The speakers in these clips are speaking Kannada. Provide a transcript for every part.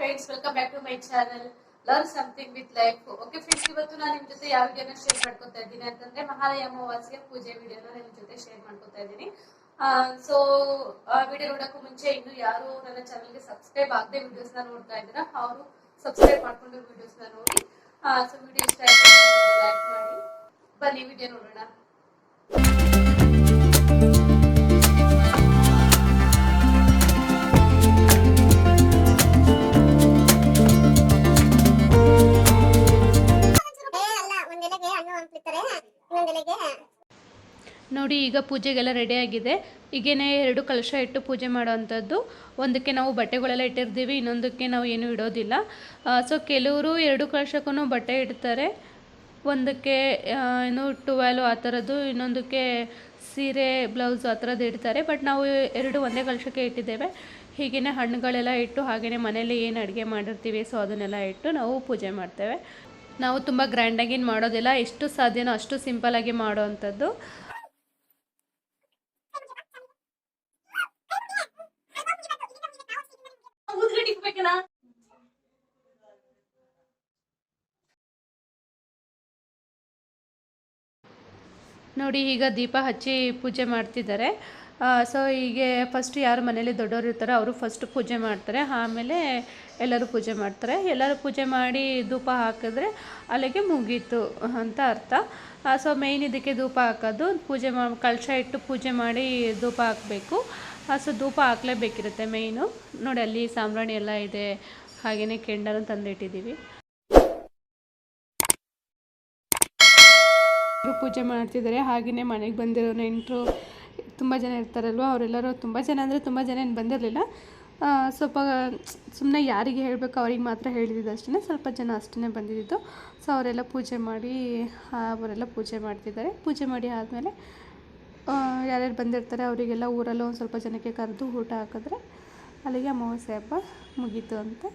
Friends, welcome back to my channel learn something with life. Okay friends, ಇವತ್ತು ನಾನು ನಿಮ್ಮ ಜೊತೆ ಯಾವ ವಿಡಿಯೋನ ಶೇರ್ ಮಾಡ್ಕೊತಾ ಇದ್ದೀನಿ ಅಂತಂದ್ರೆ ಮಹಾಲಯ ಅಮಾವಾಸ್ಯೆ ಪೂಜೆ ವಿಡಿಯೋನ ನಿಮ್ಮ ಜೊತೆ ಶೇರ್ ಮಾಡ್ಕೊತಾ ಇದ್ದೀನಿ. ಸೊ ವಿಡಿಯೋ ನೋಡೋಕ್ಕೂ ಮುಂಚೆ ಇನ್ನು ಯಾರು ನನ್ನ ಚಾನಲ್ಗೆ ಸಬ್ಸ್ಕ್ರೈಬ್ ಆಗದೆ ವಿಡಿಯೋಸ್ನ ನೋಡ್ತಾ ಇದ್ದೀರಾ ಅವರು ಸಬ್ಸ್ಕ್ರೈಬ್ ಮಾಡ್ಕೊಂಡು ವಿಡಿಯೋಸ್ನ ನೋಡಿ. ಸೊ ವಿಡಿಯೋ ಇಷ್ಟ ಆಯ್ತು ಲೈಕ್ ಮಾಡಿ. ಬನ್ನಿ ವಿಡಿಯೋ ನೋಡೋಣ. ನೋಡಿ, ಈಗ ಪೂಜೆಗೆಲ್ಲ ರೆಡಿ ಆಗಿದೆ. ಈಗೇನೆ 2 ಕಲಶ ಇಟ್ಟು ಪೂಜೆ ಮಾಡೋವಂಥದ್ದು. ಒಂದಕ್ಕೆ ನಾವು ಬಟ್ಟೆಗಳೆಲ್ಲ ಇಟ್ಟಿರ್ತೀವಿ, ಇನ್ನೊಂದಕ್ಕೆ ನಾವು ಏನು ಇಡೋದಿಲ್ಲ. ಸೊ ಕೆಲವರು 2 ಕಲಶಕ್ಕೂ ಬಟ್ಟೆ ಇಡ್ತಾರೆ. ಒಂದಕ್ಕೆ ಏನು ಟುವೆಲು ಆ ಥರದ್ದು, ಇನ್ನೊಂದಕ್ಕೆ ಸೀರೆ ಬ್ಲೌಸ್ ಆ ಥರದ್ದು ಇಡ್ತಾರೆ. ಬಟ್ ನಾವು 2 ಒಂದೇ ಕಲಶಕ್ಕೆ ಇಟ್ಟಿದ್ದೇವೆ. ಹೀಗೇ ಹಣ್ಣುಗಳೆಲ್ಲ ಇಟ್ಟು ಹಾಗೆಯೇ ಮನೇಲಿ ಏನು ಅಡುಗೆ ಮಾಡಿರ್ತೀವಿ ಸೊ ಅದನ್ನೆಲ್ಲ ಇಟ್ಟು ನಾವು ಪೂಜೆ ಮಾಡ್ತೇವೆ. ನಾವು ತುಂಬ ಗ್ರ್ಯಾಂಡಾಗೇನು ಮಾಡೋದಿಲ್ಲ, ಎಷ್ಟು ಸಾಧ್ಯನೋ ಅಷ್ಟು ಸಿಂಪಲ್ಲಾಗಿ ಮಾಡೋ ಅಂಥದ್ದು. ನೋಡಿ, ಈಗ ದೀಪ ಹಚ್ಚಿ ಪೂಜೆ ಮಾಡ್ತಿದ್ದಾರೆ. ಸೊ ಹೀಗೆ ಫಸ್ಟ್ ಯಾರು ಮನೇಲಿ ದೊಡ್ಡವರು ಇರ್ತಾರೋ ಅವರು ಫಸ್ಟ್ ಪೂಜೆ ಮಾಡ್ತಾರೆ, ಆಮೇಲೆ ಎಲ್ಲರೂ ಪೂಜೆ ಮಾಡ್ತಾರೆ. ಎಲ್ಲರೂ ಪೂಜೆ ಮಾಡಿ ಧೂಪ ಹಾಕಿದ್ರೆ ಅಲ್ಲಿಗೆ ಮುಗೀತು ಅಂತ ಅರ್ಥ. ಸೊ ಮೇಯ್ನ್ ಇದಕ್ಕೆ ಧೂಪ ಹಾಕೋದು, ಪೂಜೆ ಕಲಶ ಇಟ್ಟು ಪೂಜೆ ಮಾಡಿ ಧೂಪ ಹಾಕಬೇಕು. ಸೊ ಧೂಪ ಹಾಕಲೇಬೇಕಿರುತ್ತೆ ಮೇಯ್ನು. ನೋಡಿ, ಅಲ್ಲಿ ಸಾಂಬ್ರಾಣಿ ಎಲ್ಲ ಇದೆ, ಹಾಗೆಯೇ ಕೆಂಡನ್ನು ತಂದಿಟ್ಟಿದ್ದೀವಿ. ಪೂಜೆ ಮಾಡ್ತಿದ್ದಾರೆ. ಹಾಗೆಯೇ ಮನೆಗೆ ಬಂದಿರೋ ನೆಂಟರು ತುಂಬ ಜನ ಇರ್ತಾರಲ್ವ, ಅವರೆಲ್ಲರೂ ತುಂಬ ಜನ ಅಂದರೆ ತುಂಬ ಜನ ಏನು ಬಂದಿರಲಿಲ್ಲ. ಸ್ವಲ್ಪ ಸುಮ್ಮನೆ ಯಾರಿಗೆ ಹೇಳಬೇಕು ಅವ್ರಿಗೆ ಮಾತ್ರ ಹೇಳಿದ್ದು ಅಷ್ಟೇ, ಸ್ವಲ್ಪ ಜನ ಅಷ್ಟೇ ಬಂದಿದ್ದು. ಸೊ ಅವರೆಲ್ಲ ಪೂಜೆ ಮಾಡ್ತಿದ್ದಾರೆ. ಪೂಜೆ ಮಾಡಿ ಆದಮೇಲೆ ಯಾರ್ಯಾರು ಬಂದಿರ್ತಾರೆ ಅವರಿಗೆಲ್ಲ ಊರಲ್ಲೂ ಒಂದು ಸ್ವಲ್ಪ ಜನಕ್ಕೆ ಕರೆದು ಊಟ ಹಾಕಿದ್ರೆ ಅಲ್ಲಿಗೆ ಅಮಾವಾಸ್ಯೆ ಹಬ್ಬ ಮುಗೀತು ಅಂತ.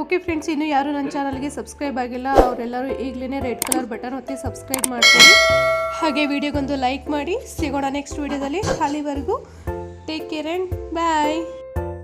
ಓಕೆ ಫ್ರೆಂಡ್ಸ್, ಇನ್ನು ಯಾರು ನನ್ನ ಚಾನಲ್ಗೆ ಸಬ್ಸ್ಕ್ರೈಬ್ ಆಗಿಲ್ಲ ಅವರೆಲ್ಲರೂ ಈಗಲೇ ರೆಡ್ ಕಲರ್ ಬಟನ್ ಒತ್ತಿ ಸಬ್ಸ್ಕ್ರೈಬ್ ಮಾಡ್ತೀನಿ. ಹಾಗೆ ವಿಡಿಯೋಗೊಂದು ಲೈಕ್ ಮಾಡಿ. ಸಿಗೋಣ ನೆಕ್ಸ್ಟ್ ವಿಡಿಯೋದಲ್ಲಿ. ಅಲ್ಲಿವರೆಗೂ ಟೇಕ್ ಕೇರ್ ಆ್ಯಂಡ್ ಬಾಯ್.